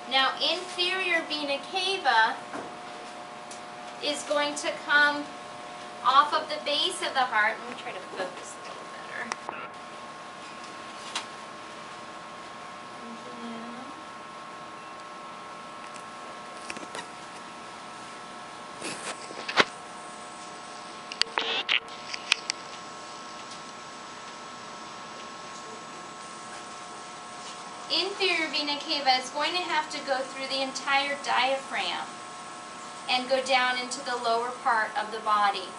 Now, inferior vena cava is going to come off of the base of the heart. Let me try to focus a little better. Inferior vena cava is going to have to go through the entire diaphragm and go down into the lower part of the body.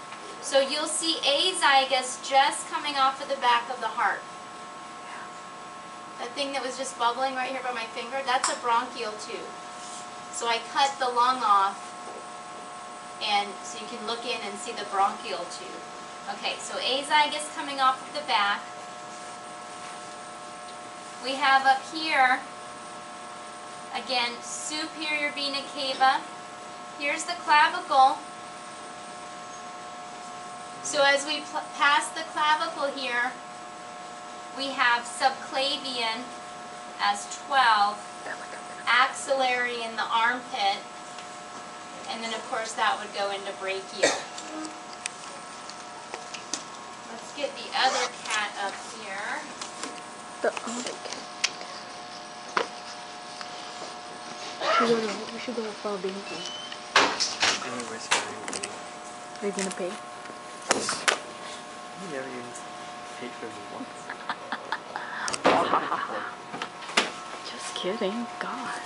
So you'll see azygos just coming off of the back of the heart. That thing that was just bubbling right here by my finger, that's a bronchial tube. So I cut the lung off, and so you can look in and see the bronchial tube. Okay, so azygos coming off of the back. We have up here, again, superior vena cava. Here's the clavicle. So as we pass the clavicle here, we have subclavian as 12, axillary in the armpit, and then of course that would go into brachial. Let's get the other cat up here. The other cat. We should go for a bingo. Are you gonna pay? You never even paid for me once. Just kidding. God.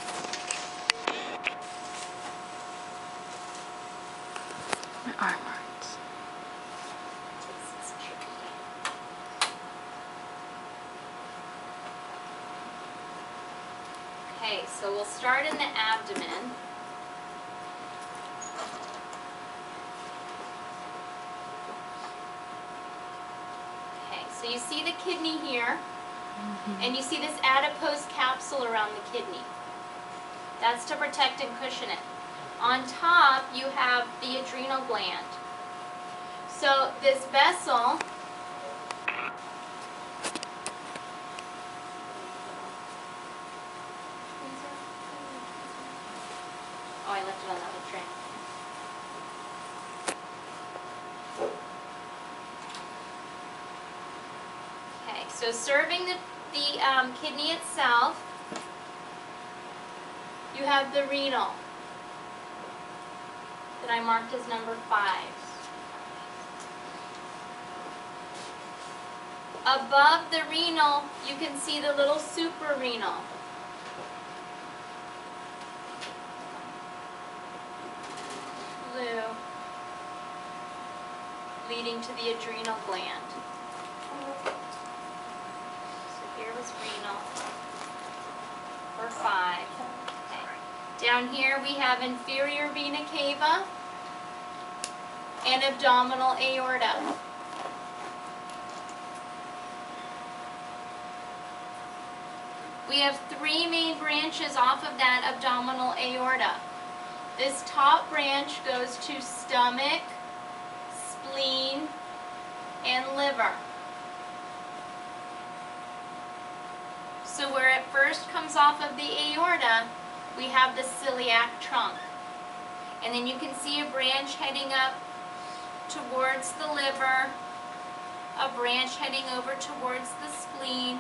My arm hurts. Okay, so we'll start in the abdomen. Okay, so you see the kidney here, and you see this adipose capsule around the kidney. That's to protect and cushion it. On top, you have the adrenal gland. So this vessel oh, I left it on the other tray. Okay, so serving the kidney itself, you have the renal that I marked as number 5. Above the renal, you can see the little suprarenal. Blue, leading to the adrenal gland. So here was renal for 5. Okay. Down here we have inferior vena cava and abdominal aorta. We have 3 main branches off of that abdominal aorta. This top branch goes to stomach, spleen, and liver. So where it first comes off of the aorta, we have the celiac trunk. And then you can see a branch heading up towards the liver, a branch heading over towards the spleen,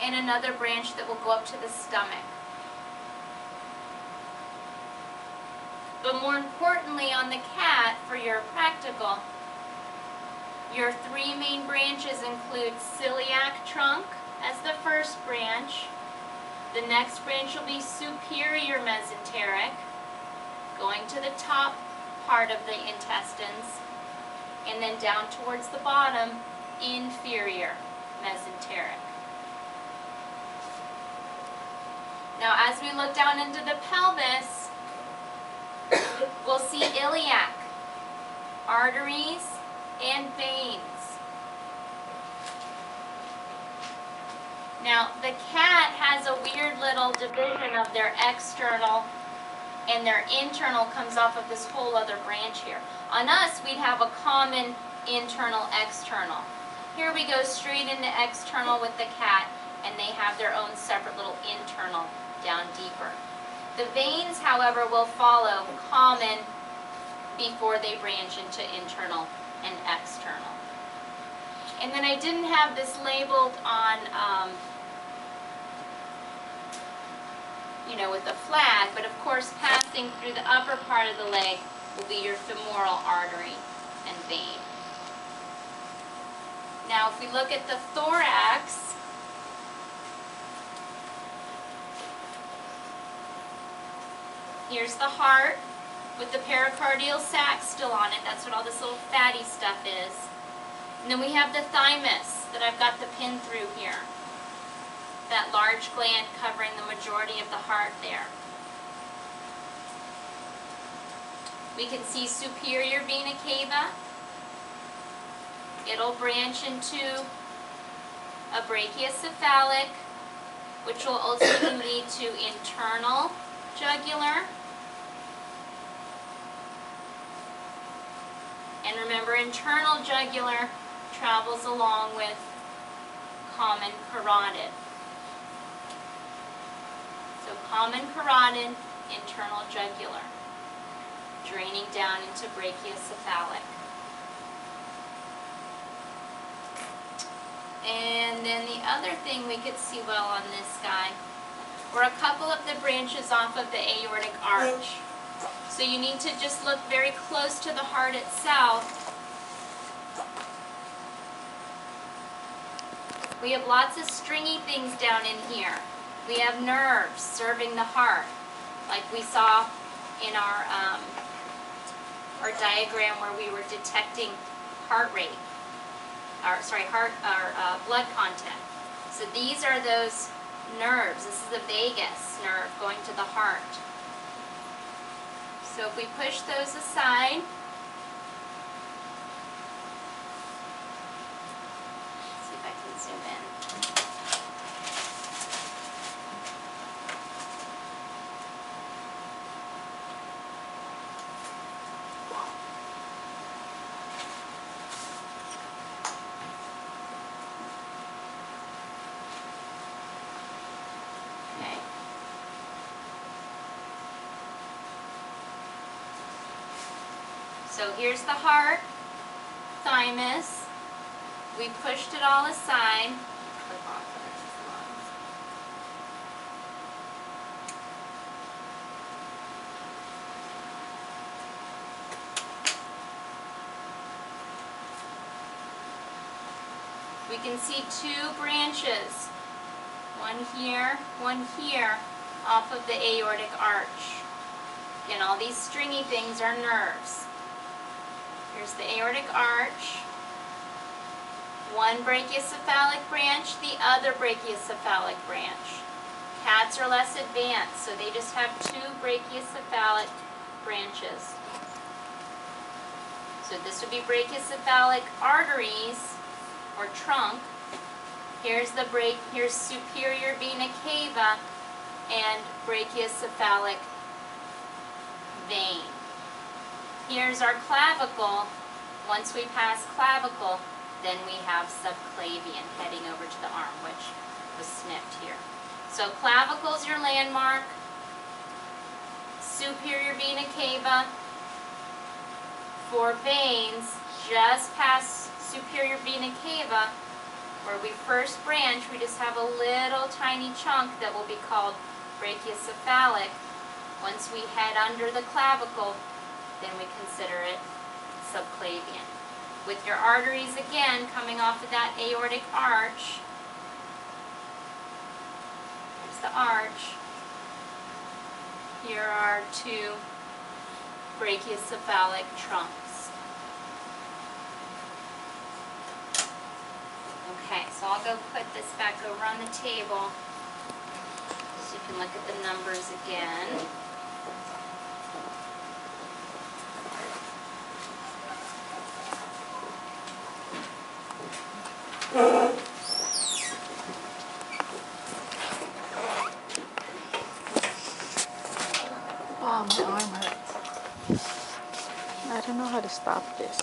and another branch that will go up to the stomach. But more importantly on the cat, for your practical, your 3 main branches include celiac trunk as the first branch. The next branch will be superior mesenteric, going to the top part of the intestines, and then down towards the bottom, inferior mesenteric. Now as we look down into the pelvis, we'll see iliac, arteries, and veins. Now the cat has a weird little division of their external and their internal comes off of this whole other branch here. On us, we'd have a common internal-external. Here we go straight into external with the cat, and they have their own separate little internal down deeper. The veins, however, will follow common before they branch into internal and external. And then I didn't have this labeled on, with a flag, but of course passing through the upper part of the leg will be your femoral artery and vein. Now if we look at the thorax, here's the heart with the pericardial sac still on it. That's what all this little fatty stuff is. And then we have the thymus that I've got the pin through here. That large gland covering the majority of the heart there. We can see superior vena cava. It'll branch into a brachiocephalic, which will ultimately lead to internal jugular. And remember, internal jugular travels along with common carotid. So common carotid, internal jugular, draining down into brachiocephalic. And then the other thing we could see well on this guy were a couple of the branches off of the aortic arch. So you need to just look very close to the heart itself. We have lots of stringy things down in here. We have nerves serving the heart, like we saw in our diagram where we were detecting heart rate, blood content. So these are those nerves. This is the vagus nerve going to the heart. So if we push those aside, let's see if I can zoom in. Okay. So here's the heart, thymus. We pushed it all aside. Clip off the lungs. We can see two branches, one here, off of the aortic arch. Again, all these stringy things are nerves. Here's the aortic arch, one brachiocephalic branch, the other brachiocephalic branch. Cats are less advanced, so they just have two brachiocephalic branches. So this would be brachiocephalic arteries, or trunk. Here's superior vena cava and brachiocephalic vein. Here's our clavicle. Once we pass clavicle, then we have subclavian heading over to the arm, which was snipped here. So clavicle's your landmark, superior vena cava. For veins, just past superior vena cava, where we first branch, we just have a little tiny chunk that will be called brachiocephalic. Once we head under the clavicle, then we consider it subclavian. With your arteries again coming off of that aortic arch, here's the arch, here are two brachiocephalic trunks. Okay, so I'll go put this back over on the table so you can look at the numbers again. Oh, my arm hurts. I don't know how to stop this.